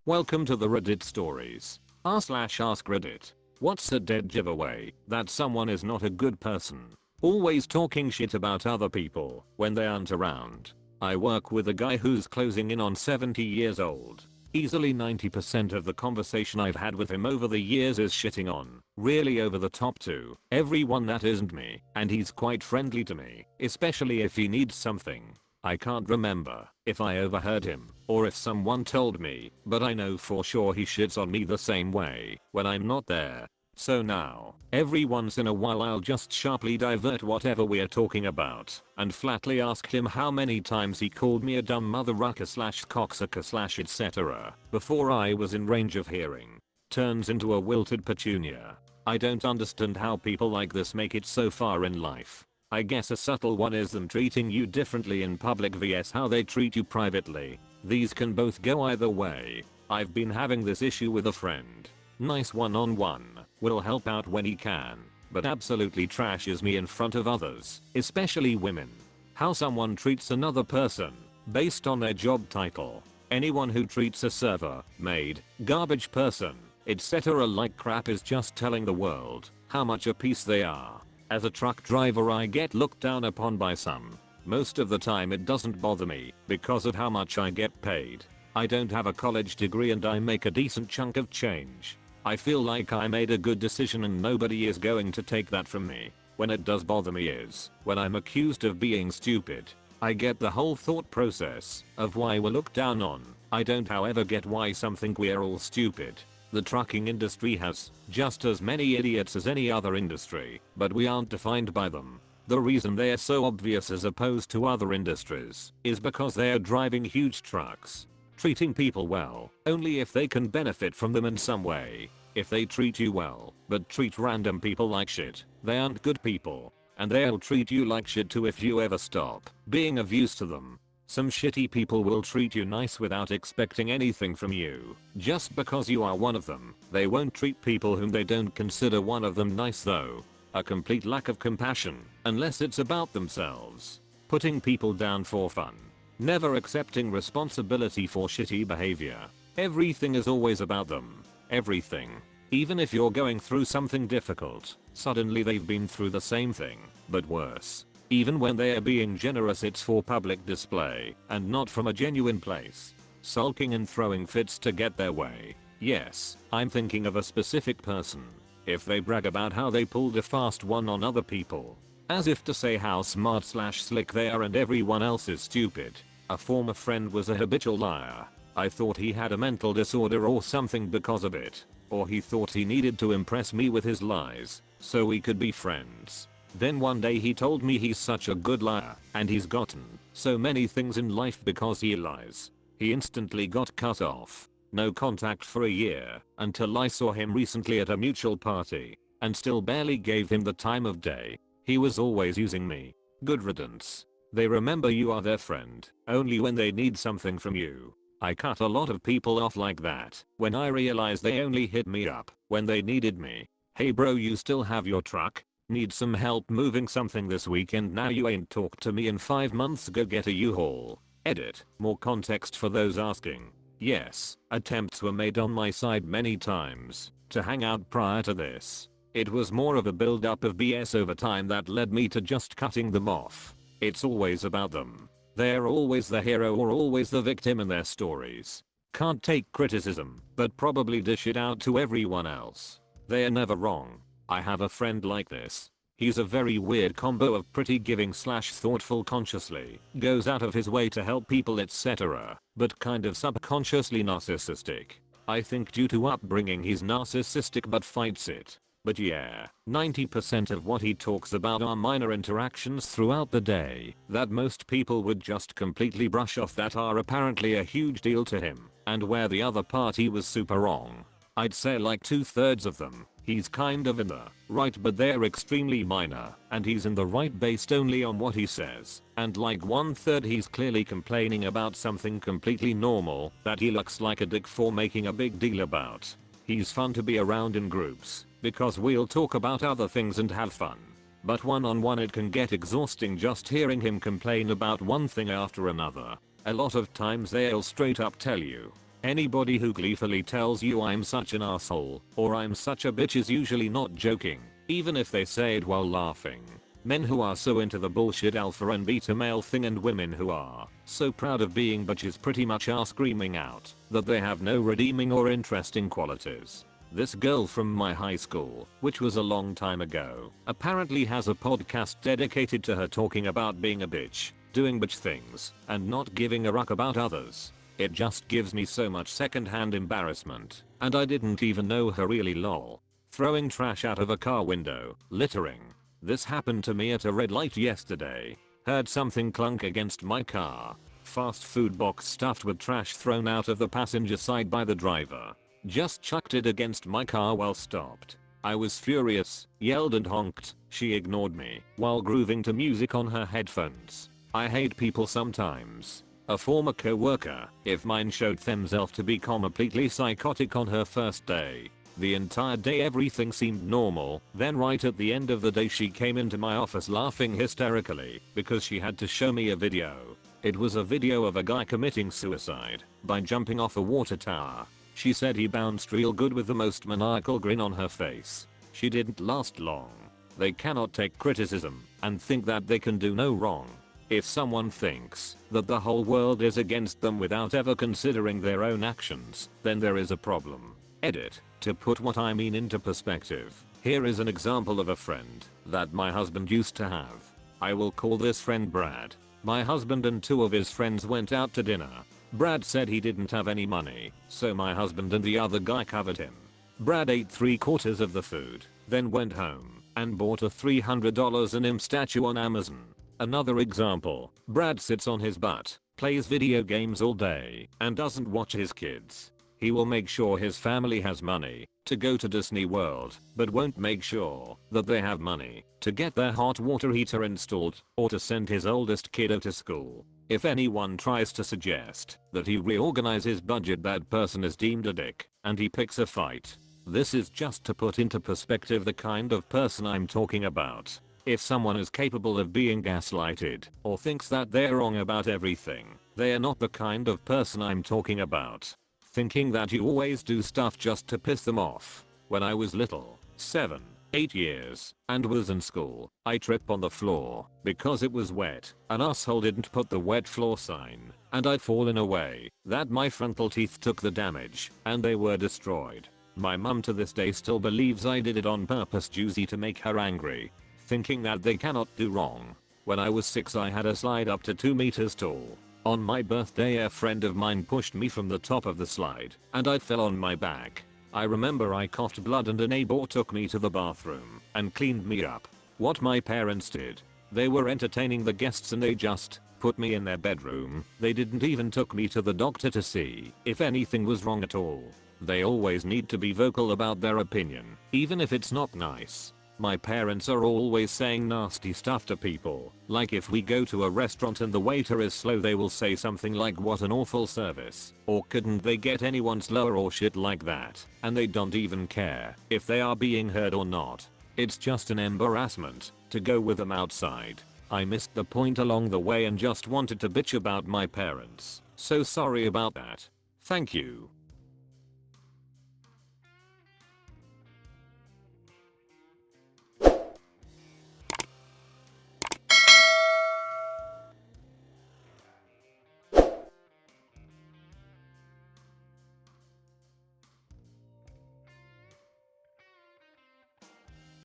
Welcome to the Reddit stories. r/Askreddit. What's a dead giveaway that someone is not a good person? Always talking shit about other people when they aren't around. I work with a guy who's closing in on 70 years old. Easily 90% of the conversation I've had with him over the years is shitting on, really over the top to, everyone that isn't me, and he's quite friendly to me, especially if he needs something. I can't remember if I overheard him or if someone told me, but I know for sure he shits on me the same way when I'm not there. So now, every once in a while I'll just sharply divert whatever we're talking about and flatly ask him how many times he called me a dumb mother rucker / cocksucker / etc. before I was in range of hearing. Turns into a wilted petunia. I don't understand how people like this make it so far in life. I guess a subtle one is them treating you differently in public vs how they treat you privately. These can both go either way. I've been having this issue with a friend. Nice one-on-one, will help out when he can, but absolutely trashes me in front of others, especially women. How someone treats another person based on their job title. Anyone who treats a server, maid, garbage person, etc. like crap is just telling the world how much a piece they are. As a truck driver I get looked down upon by some. Most of the time it doesn't bother me because of how much I get paid. I don't have a college degree and I make a decent chunk of change. I feel like I made a good decision and nobody is going to take that from me. When it does bother me is when I'm accused of being stupid. I get the whole thought process of why we're looked down on. I don't however get why some think we're all stupid. The trucking industry has just as many idiots as any other industry, but we aren't defined by them. The reason they're so obvious as opposed to other industries is because they're driving huge trucks. Treating people well, only if they can benefit from them in some way. If they treat you well, but treat random people like shit, they aren't good people. And they'll treat you like shit too if you ever stop being of use to them. Some shitty people will treat you nice without expecting anything from you. Just because you are one of them, they won't treat people whom they don't consider one of them nice though. A complete lack of compassion, unless it's about themselves. Putting people down for fun. Never accepting responsibility for shitty behavior. Everything is always about them. Everything. Even if you're going through something difficult, suddenly they've been through the same thing, but worse. Even when they are being generous it's for public display and not from a genuine place. Sulking and throwing fits to get their way. Yes, I'm thinking of a specific person. If they brag about how they pulled a fast one on other people. As if to say how smart / slick they are and everyone else is stupid. A former friend was a habitual liar. I thought he had a mental disorder or something because of it. Or he thought he needed to impress me with his lies so we could be friends. Then one day he told me he's such a good liar and he's gotten so many things in life because he lies. He instantly got cut off. No contact for a year until I saw him recently at a mutual party and still barely gave him the time of day. He was always using me. Good riddance. They remember you are their friend only when they need something from you. I cut a lot of people off like that when I realized they only hit me up when they needed me. Hey bro, you still have your truck? Need some help moving something this weekend? Now you ain't talked to me in 5 months, go get a U-Haul. Edit. More context for those asking. Yes, attempts were made on my side many times to hang out prior to this. It was more of a build up of BS over time that led me to just cutting them off. It's always about them. They're always the hero or always the victim in their stories. Can't take criticism, but probably dish it out to everyone else. They're never wrong. I have a friend like this. He's a very weird combo of pretty giving / thoughtful consciously, goes out of his way to help people etc, but kind of subconsciously narcissistic. I think due to upbringing he's narcissistic but fights it. But yeah, 90% of what he talks about are minor interactions throughout the day that most people would just completely brush off that are apparently a huge deal to him, and where the other party was super wrong. I'd say like 2/3 of them, he's kind of in the right but they're extremely minor, and he's in the right based only on what he says, and like 1/3 he's clearly complaining about something completely normal that he looks like a dick for making a big deal about. He's fun to be around in groups, because we'll talk about other things and have fun. But one-on-one it can get exhausting just hearing him complain about one thing after another. A lot of times they'll straight up tell you Anybody who gleefully tells you I'm such an asshole or I'm such a bitch is usually not joking, even if they say it while laughing. Men who are so into the bullshit alpha and beta male thing and women who are so proud of being bitches pretty much are screaming out that they have no redeeming or interesting qualities. This girl from my high school, which was a long time ago, apparently has a podcast dedicated to her talking about being a bitch, doing bitch things, and not giving a ruck about others. It just gives me so much secondhand embarrassment, and I didn't even know her really lol. Throwing trash out of a car window, littering. This happened to me at a red light yesterday. Heard something clunk against my car. Fast food box stuffed with trash thrown out of the passenger side by the driver. Just chucked it against my car while stopped. I was furious, yelled and honked. She ignored me while grooving to music on her headphones. I hate people sometimes. A former co-worker, if mine showed themselves to be completely psychotic on her first day. The entire day everything seemed normal, then right at the end of the day she came into my office laughing hysterically because she had to show me a video. It was a video of a guy committing suicide by jumping off a water tower. She said he bounced real good with the most maniacal grin on her face. She didn't last long. They cannot take criticism and think that they can do no wrong. If someone thinks that the whole world is against them without ever considering their own actions, then there is a problem. Edit. To put what I mean into perspective, here is an example of a friend that my husband used to have. I will call this friend Brad. My husband and 2 of his friends went out to dinner. Brad said he didn't have any money, so my husband and the other guy covered him. Brad ate 3/4 of the food, then went home and bought a $300 anime statue on Amazon. Another example, Brad sits on his butt, plays video games all day, and doesn't watch his kids. He will make sure his family has money to go to Disney World, but won't make sure that they have money to get their hot water heater installed or to send his oldest kiddo to school. If anyone tries to suggest that he reorganize his budget, that person is deemed a dick, and he picks a fight. This is just to put into perspective the kind of person I'm talking about. If someone is capable of being gaslighted or thinks that they're wrong about everything, they are not the kind of person I'm talking about. Thinking that you always do stuff just to piss them off. When I was little, 7, 8 years, and was in school, I tripped on the floor because it was wet. An asshole didn't put the wet floor sign, and I'd fall in a way that my frontal teeth took the damage and they were destroyed. My mum to this day still believes I did it on purpose, juicy, to make her angry, thinking that they cannot do wrong. When I was 6 I had a slide up to 2 meters tall. On my birthday a friend of mine pushed me from the top of the slide and I fell on my back. I remember I coughed blood and a neighbor took me to the bathroom and cleaned me up. What my parents did, they were entertaining the guests and they just put me in their bedroom. They didn't even took me to the doctor to see if anything was wrong at all. They always need to be vocal about their opinion, even if it's not nice. My parents are always saying nasty stuff to people, like if we go to a restaurant and the waiter is slow they will say something like what an awful service, or couldn't they get anyone slower or shit like that, and they don't even care if they are being heard or not. It's just an embarrassment to go with them outside. I missed the point along the way and just wanted to bitch about my parents. So sorry about that. Thank you.